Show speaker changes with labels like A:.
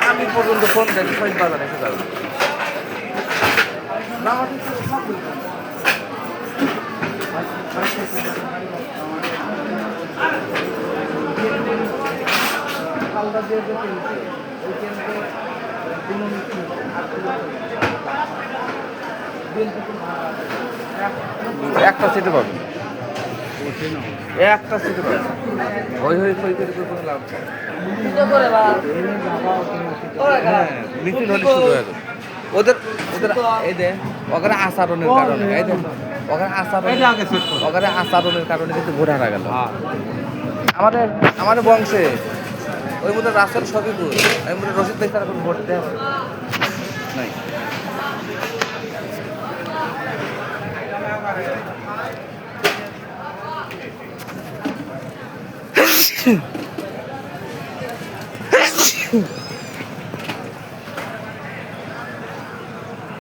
A: আমি পর্যন্ত ফোন দেখি বাজার এসে যাবে একটা সিটে পাবে একটা সিটে পাবে হই হই হই করে কোনো লাভ হ্যাঁ মিছিল হলে শুরু হয়ে যাবে ওদের ওদের এই দে ওখানে আচরণের কারণে এই দে ওখানে আচরণের কারণে কিন্তু ভোট হারা গেল আমাদের আমাদের বংশে ওই মধ্যে রাসেল শফিকুর ওই মধ্যে রশিদ ভাই তারা কোনো ভোট দেওয়া নাই